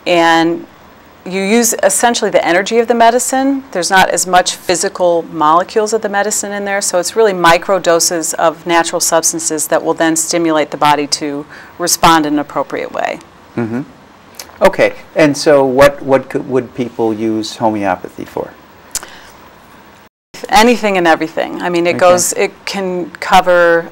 and you use essentially the energy of the medicine. There's not as much physical molecules of the medicine in there, so it's really micro doses of natural substances that will then stimulate the body to respond in an appropriate way. Mm-hmm. Okay, and so would people use homeopathy for? Anything and everything. I mean, it can cover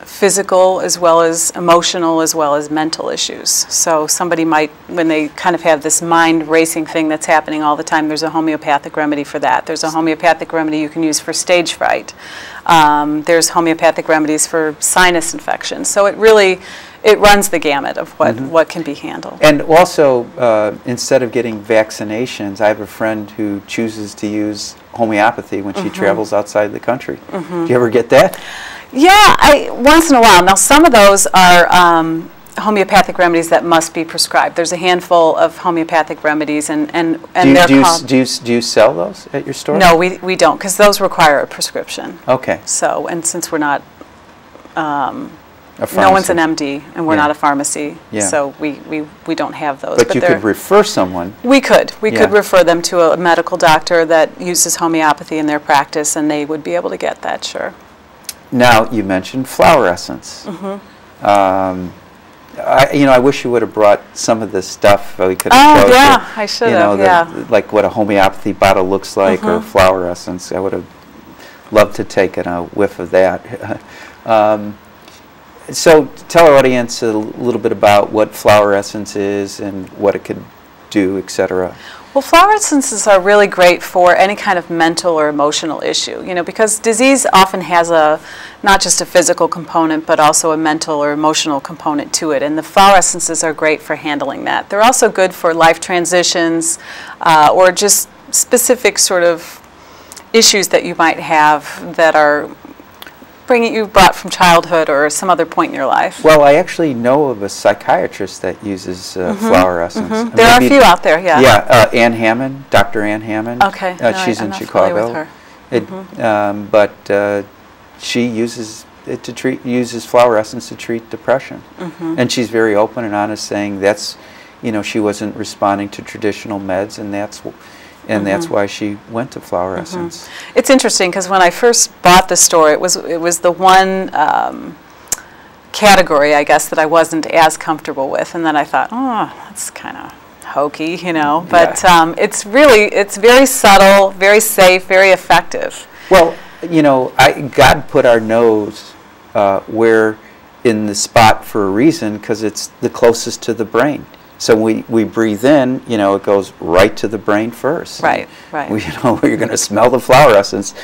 physical as well as emotional as well as mental issues. So somebody might, when they kind of have this mind racing thing that's happening all the time, there's a homeopathic remedy for that. There's a homeopathic remedy you can use for stage fright. There's homeopathic remedies for sinus infections. So it runs the gamut of what can be handled. And also, instead of getting vaccinations, I have a friend who chooses to use homeopathy when she travels outside the country. Do you ever get that? Yeah, once in a while. Now, some of those are homeopathic remedies that must be prescribed. There's a handful of homeopathic remedies, and they're called... Do you sell those at your store? No, we don't, because those require a prescription. Okay. So, and since we're not... no one's an MD, and we're not a pharmacy, so we don't have those. But you could refer someone. We could. We could refer them to a medical doctor that uses homeopathy in their practice, and they would be able to get that, sure. Now, you mentioned flower essence. I wish you would have brought some of this stuff. We could have showed you, I should have, like what a homeopathy bottle looks like, or flower essence. I would have loved to take a whiff of that. So tell our audience a little bit about what flower essence is and what it could do, etc. Well, flower essences are really great for any kind of mental or emotional issue, because disease often has not just a physical component, but also a mental or emotional component to it, and the flower essences are great for handling that. They're also good for life transitions or just specific sort of issues that you might have that are brought from childhood or some other point in your life. Well, I actually know of a psychiatrist that uses flower essence. There are a few out there, yeah. Yeah, Ann Hammond, Dr. Ann Hammond. Okay, she's in Chicago. With her. But she uses it uses flower essence to treat depression, and she's very open and honest, saying that's, she wasn't responding to traditional meds, and that's why she went to flower essence. It's interesting because when I first bought the store, it was the one category, I guess, that I wasn't as comfortable with, and then I thought, oh, that's kind of hokey, But it's very subtle, very safe, very effective. Well, God put our nose where in the spot for a reason, because it's the closest to the brain. So we breathe in, it goes right to the brain first. Right. You're going to smell the flower essence,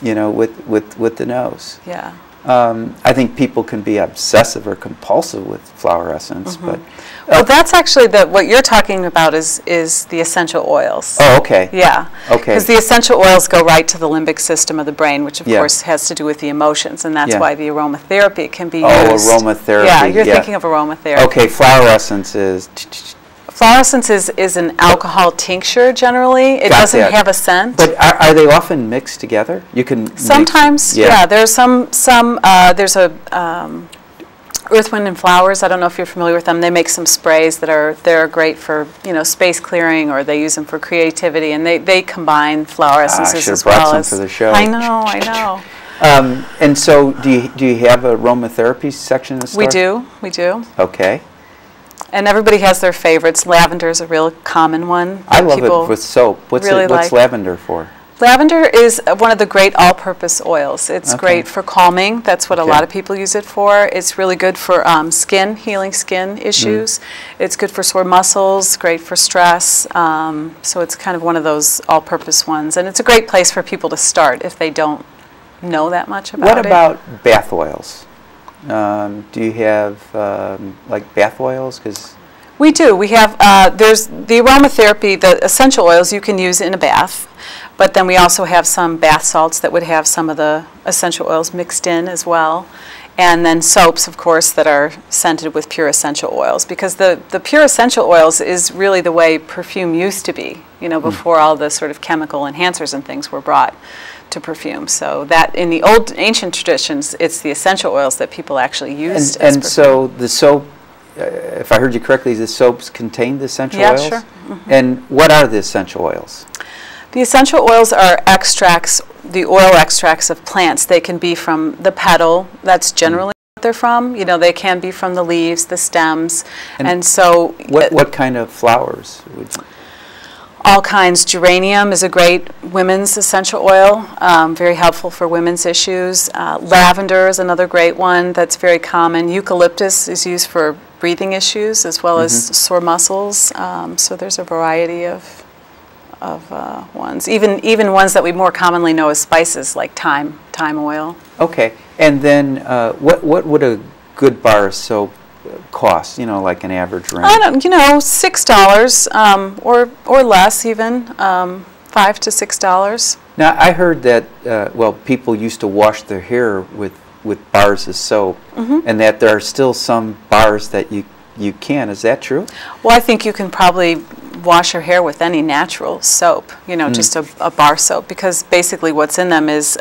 with the nose. Yeah. I think people can be obsessive or compulsive with flower essence, but well, that's actually what you're talking about is the essential oils. Oh, okay. Yeah. Okay. Because the essential oils go right to the limbic system of the brain, which of course has to do with the emotions, and that's why the aromatherapy can be used. Oh, aromatherapy. Yeah, you're thinking of aromatherapy. Okay, flower essence is. Flower essence is an alcohol tincture generally. It doesn't have a scent. But are they often mixed together? You can sometimes. There's there's a Earth, Wind, and Flowers. I don't know if you're familiar with them. They make some sprays that are great for space clearing, or they use them for creativity, and they combine flower essences as well as. For the show. I know. And so, do you have a aromatherapy section in the store? We do. Okay. And everybody has their favorites. Lavender is a real common one. I love it with soap. What's lavender for? Lavender is one of the great all-purpose oils. It's great for calming. That's what a lot of people use it for. It's really good for healing skin issues. It's good for sore muscles, great for stress. So it's kind of one of those all-purpose ones. And it's a great place for people to start if they don't know that much about it. What about bath oils? Do you have like bath oils? We do. We have, there's the aromatherapy, the essential oils you can use in a bath, but then we also have some bath salts that would have some of the essential oils mixed in as well. And then soaps, of course, that are scented with pure essential oils, because the pure essential oils is really the way perfume used to be, before all the sort of chemical enhancers and things were brought to perfume. So that in the old ancient traditions, it's the essential oils that people actually used as perfume. So the soap if I heard you correctly, the soaps contain the essential oils? Yeah, sure. And what are the essential oils? The essential oils are extracts, the oil extracts of plants. They can be from the petal, that's generally what they're from. You know, they can be from the leaves, the stems, and so... What kind of flowers would you... All kinds. Geranium is a great women's essential oil, very helpful for women's issues. Lavender is another great one that's very common. Eucalyptus is used for breathing issues as well as sore muscles. So there's a variety of ones. Even ones that we more commonly know as spices, like thyme oil. Okay. And then what would a good bar of soap cost, you know, like an average range? I don't, you know, $6 or less even, $5 to $6. Now, I heard that, well, people used to wash their hair with bars of soap, and that there are still some bars that you can. Is that true? Well, I think you can probably wash your hair with any natural soap, you know, just a bar soap, because basically what's in them is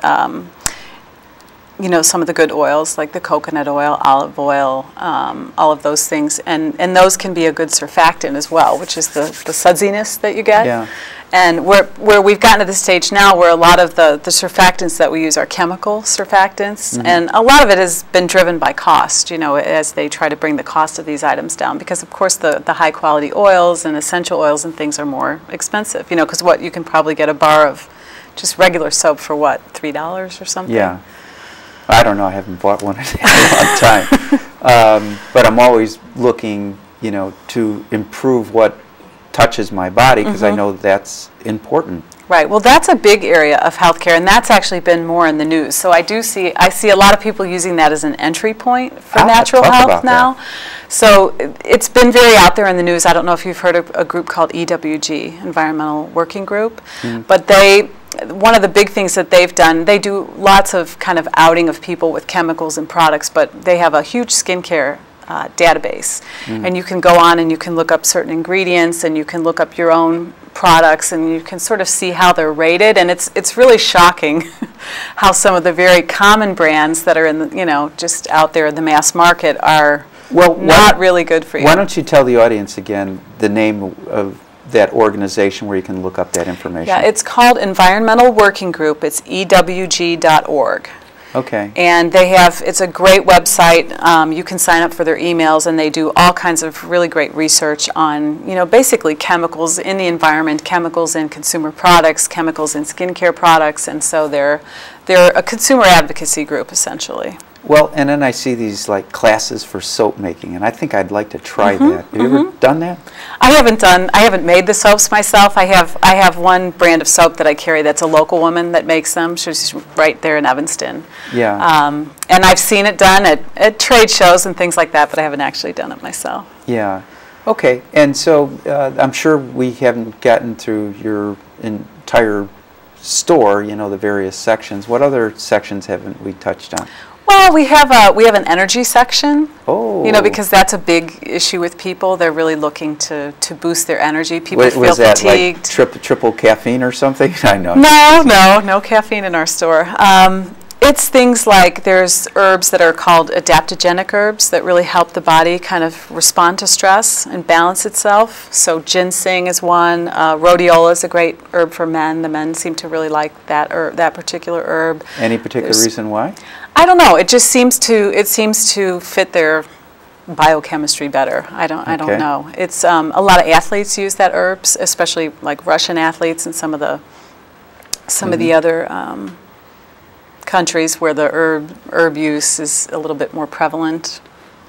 you know, some of the good oils like the coconut oil, olive oil, all of those things, and those can be a good surfactant as well, which is the sudsiness that you get. Yeah. And where we've gotten to the stage now where a lot of the surfactants that we use are chemical surfactants, and a lot of it has been driven by cost, you know, as they try to bring the cost of these items down, because of course the high quality oils and essential oils and things are more expensive, you know, because what you can probably get a bar of just regular soap for what, $3 or something? Yeah. I don't know. I haven't bought one in a long time. But I'm always looking, you know, to improve what touches my body, because I know that's important. Right. Well, that's a big area of healthcare, and that's actually been more in the news. So I see a lot of people using that as an entry point for natural health now. So it's been very out there in the news. I don't know if you've heard of a group called EWG, Environmental Working Group, but one of the big things that they've done, they do lots of kind of outing of people with chemicals and products, but they have a huge skincare database, and you can go on and you can look up certain ingredients, and you can look up your own products, and you can sort of see how they're rated, and it's really shocking how some of the very common brands that are in the, you know, just out there in the mass market are not really good for you. Why don't you tell the audience again the name of that organization where you can look up that information? Yeah, it's called Environmental Working Group. It's ewg.org. Okay. And it's a great website. You can sign up for their emails, and they do all kinds of really great research on, you know, basically chemicals in the environment, chemicals in consumer products, chemicals in skincare products, and so they're a consumer advocacy group essentially. Well, and then I see these like classes for soap making, and I think I'd like to try that. Have you ever done that? I haven't made the soaps myself. I have one brand of soap that I carry that's a local woman that makes them. She's right there in Evanston. Yeah. And I've seen it done at trade shows and things like that, but I haven't actually done it myself. Yeah. Okay. And so I'm sure we haven't gotten through your entire store, you know, the various sections. What other sections haven't we touched on? Well, we have an energy section. Oh. You know, because that's a big issue with people. They're really looking to boost their energy. People feel was that fatigued. Like triple caffeine or something? I know. No caffeine in our store. It's things like there's herbs that are called adaptogenic herbs that really help the body kind of respond to stress and balance itself. So ginseng is one. Rhodiola is a great herb for men. The men seem to really like that particular herb. Any particular reason why? I don't know. It just seems to fit their biochemistry better. I don't know. It's a lot of athletes use that herbs, especially like Russian athletes and some of the other countries where the herb use is a little bit more prevalent.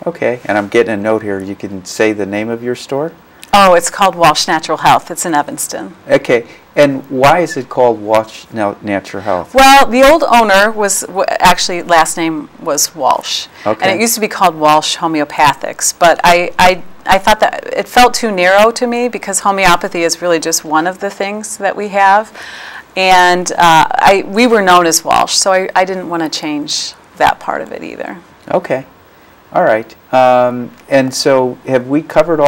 Okay, and I'm getting a note here. You can say the name of your store? Oh, it's called Walsh Natural Health. It's in Evanston. Okay, and why is it called Walsh Natural Health? Well, the old owner was actually last name was Walsh, okay. And it used to be called Walsh Homeopathics. But I thought that it felt too narrow to me because homeopathy is really just one of the things that we have, and we were known as Walsh, so I didn't want to change that part of it either. Okay, all right, and so have we covered all